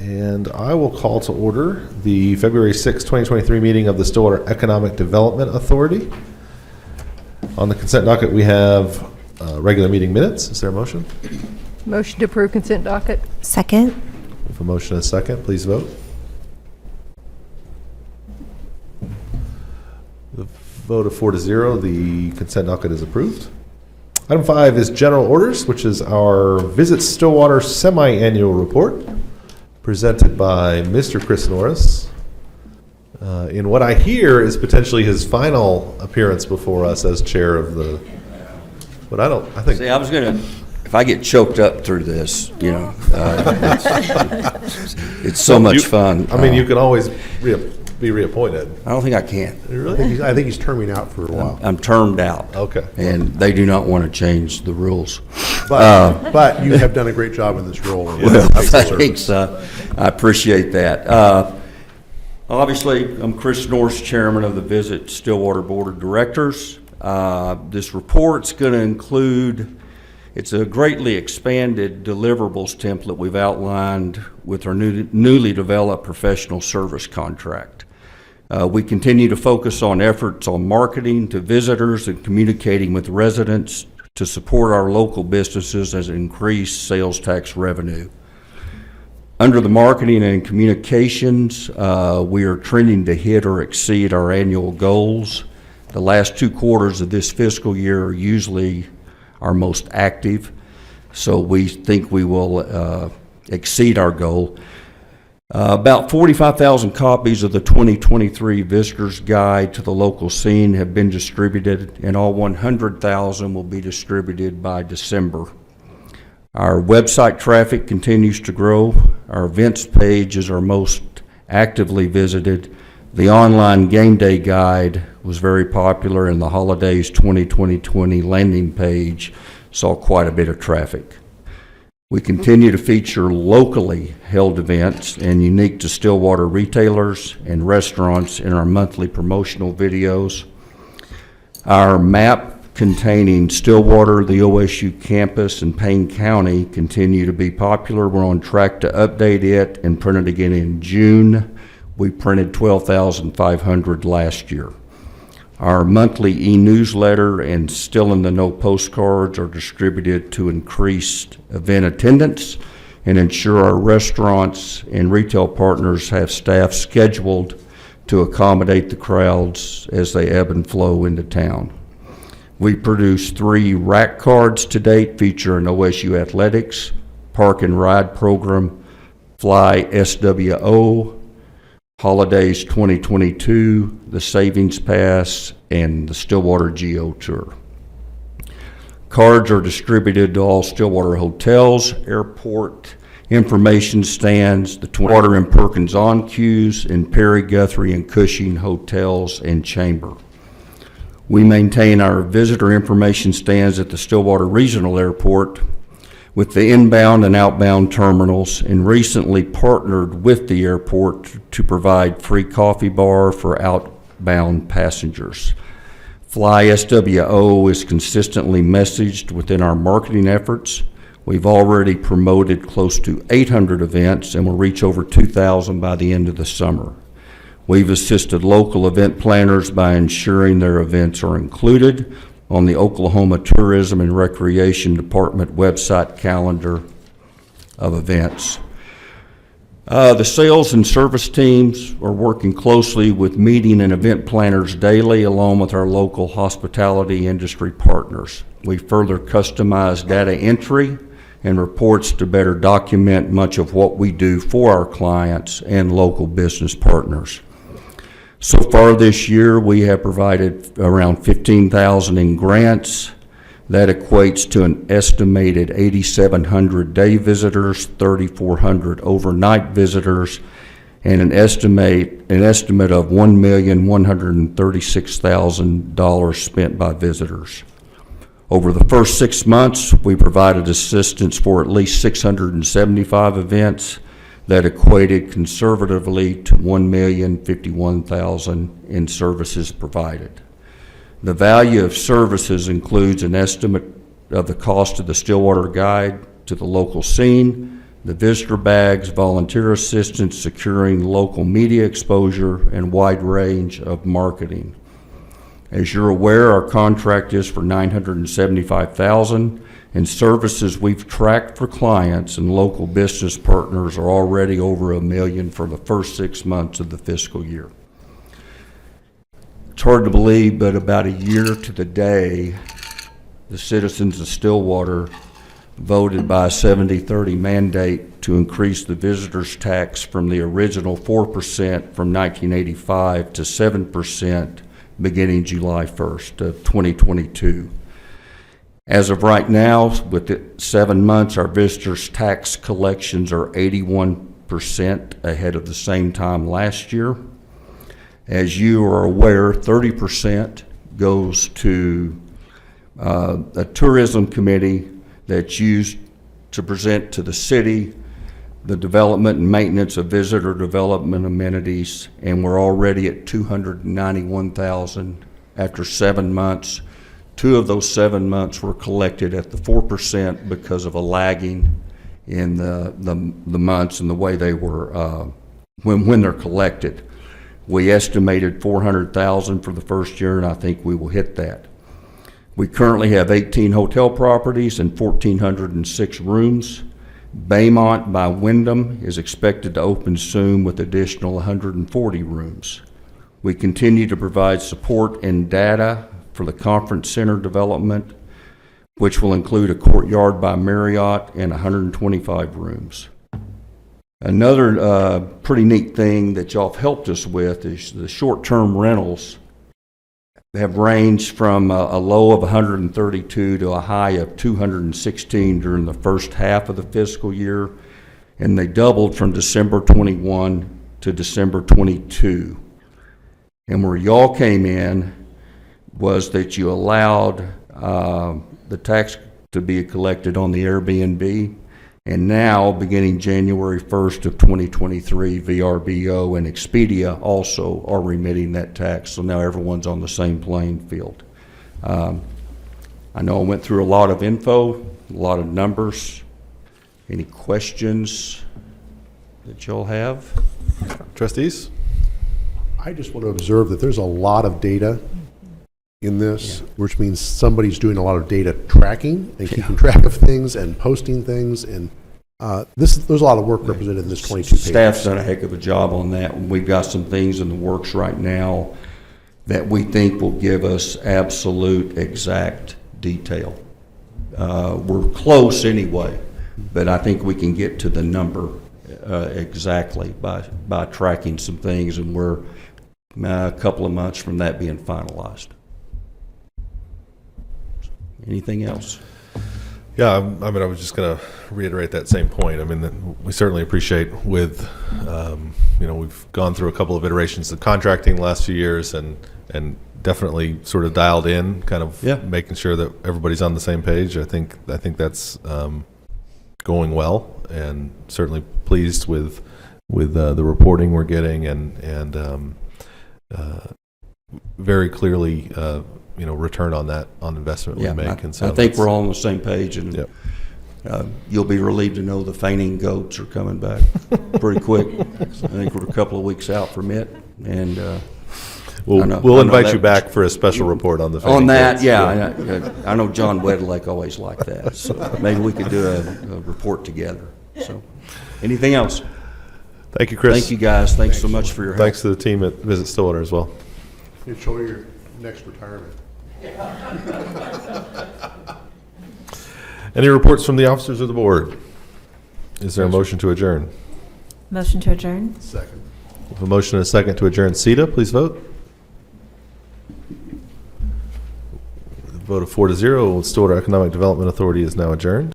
And I will call to order the February 6, 2023 meeting of the Stillwater Economic Development Authority. On the consent docket, we have regular meeting minutes. Is there a motion? Motion to approve consent docket. Second. With a motion and a second, please vote. The vote of 4-0, the consent docket is approved. Item 5 is general orders, which is our Visit Stillwater semi-annual report, presented by Mr. Chris Norris. In what I hear is potentially his final appearance before us as chair of the, but I think. See, I was going to, if I get choked up through this, you know, it's so much fun. I mean, you can always be reappointed. I don't think I can. Really? I think he's terming out for a while. I'm termed out. Okay. And they do not want to change the rules. But you have done a great job in this role. Well, thanks. I appreciate that. Obviously, I'm Chris Norris, chairman of the Visit Stillwater Board of Directors. This report's going to include, it's a greatly expanded deliverables template we've outlined with our newly developed professional service contract. We continue to focus on efforts on marketing to visitors and communicating with residents to support our local businesses as increased sales tax revenue. Under the marketing and communications, we are trending to hit or exceed our annual goals. The last 2 quarters of this fiscal year are usually our most active, so we think we will exceed our goal. About 45,000 copies of the 2023 Visitor's Guide to the Local Scene have been distributed, and all 100,000 will be distributed by December. Our website traffic continues to grow. Our events page is our most actively visited. The online game day guide was very popular, and the Holidays 2020 landing page saw quite a bit of traffic. We continue to feature locally held events and unique to Stillwater retailers and restaurants in our monthly promotional videos. Our map containing Stillwater, the OSU campus, and Payne County continue to be popular. We're on track to update it and print it again in June. We printed 12,500 last year. Our monthly e-newsletter and Still in the Know postcards are distributed to increase event attendance and ensure our restaurants and retail partners have staff scheduled to accommodate the crowds as they ebb and flow into town. We produced 3 rack cards to date featuring OSU athletics, park and ride program, Fly SWO, Holidays 2022, the Savings Pass, and the Stillwater Geo Tour. Cards are distributed to all Stillwater hotels, airport information stands, the Stillwater and Perkins on queues, and Perry, Guthrie, and Cushing hotels and chamber. We maintain our visitor information stands at the Stillwater Regional Airport with the inbound and outbound terminals, and recently partnered with the airport to provide free coffee bar for outbound passengers. Fly SWO is consistently messaged within our marketing efforts. We've already promoted close to 800 events and will reach over 2,000 by the end of the summer. We've assisted local event planners by ensuring their events are included on the Oklahoma Tourism and Recreation Department website calendar of events. The sales and service teams are working closely with meeting and event planners daily, along with our local hospitality industry partners. We further customize data entry and reports to better document much of what we do for our clients and local business partners. So far this year, we have provided around $15,000 in grants. That equates to an estimated 8,700 day visitors, 3,400 overnight visitors, and an estimate of $1,136,000 spent by visitors. Over the first 6 months, we provided assistance for at least 675 events that equated conservatively to $1,051,000 in services provided. The value of services includes an estimate of the cost of the Stillwater Guide to the Local Scene, the visitor bags, volunteer assistance, securing local media exposure, and wide range of marketing. As you're aware, our contract is for $975,000, and services we've tracked for clients and local business partners are already over $1 million for the first 6 months of the fiscal year. It's hard to believe, but about a year to the day, the citizens of Stillwater voted by a 70-30 mandate to increase the visitor's tax from the original 4% from 1985 to 7% beginning July 1st of 2022. As of right now, with the 7 months, our visitors' tax collections are 81% ahead of the same time last year. As you are aware, 30% goes to a tourism committee that's used to present to the city the development and maintenance of visitor development amenities, and we're already at $291,000 after 7 months. 2 of those 7 months were collected at the 4% because of a lagging in the months and the way they were when they're collected. We estimated $400,000 for the first year, and I think we will hit that. We currently have 18 hotel properties and 1,406 rooms. Baymont by Wyndham is expected to open soon with additional 140 rooms. We continue to provide support and data for the conference center development, which will include a Courtyard by Marriott and 125 rooms. Another pretty neat thing that y'all have helped us with is the short-term rentals. They have ranged from a low of 132 to a high of 216 during the first half of the fiscal year, and they doubled from December 21 to December 22. And where y'all came in was that you allowed the tax to be collected on the Airbnb, and now, beginning January 1st of 2023, VRBO and Expedia also are remitting that tax, so now everyone's on the same playing field. I know I went through a lot of info, a lot of numbers. Any questions that y'all have? Trustees? I just want to observe that there's a lot of data in this, which means somebody's doing a lot of data tracking and keeping track of things and posting things, and there's a lot of work represented in this 22 pages. Staff's done a heck of a job on that. We've got some things in the works right now that we think will give us absolute exact detail. We're close anyway, but I think we can get to the number exactly by tracking some things, and we're a couple of months from that being finalized. Anything else? Yeah, I mean, I was just going to reiterate that same point. I mean, we certainly appreciate we've gone through a couple of iterations of contracting the last few years and definitely sort of dialed in, kind of making sure that everybody's on the same page. I think that's going well, and certainly pleased with the reporting we're getting, and very clearly return on investment we make. And so I think we're all on the same page, and you'll be relieved to know the fainting goats are coming back pretty quick. I think we're a couple of weeks out from it, and we'll invite you back for a special report on the fainting goats. I know John Wedlake always liked that, so maybe we could do a report together. So, anything else? Thank you, Chris. Thank you, guys. Thanks so much for your help. Thanks to the team at Visit Stillwater as well. Enjoy your next retirement. Any reports from the officers of the board? Is there a motion to adjourn? Motion to adjourn. Second. With a motion and a second to adjourn, CETA, please vote. Vote of 4-0, Stillwater Economic Development Authority is now adjourned.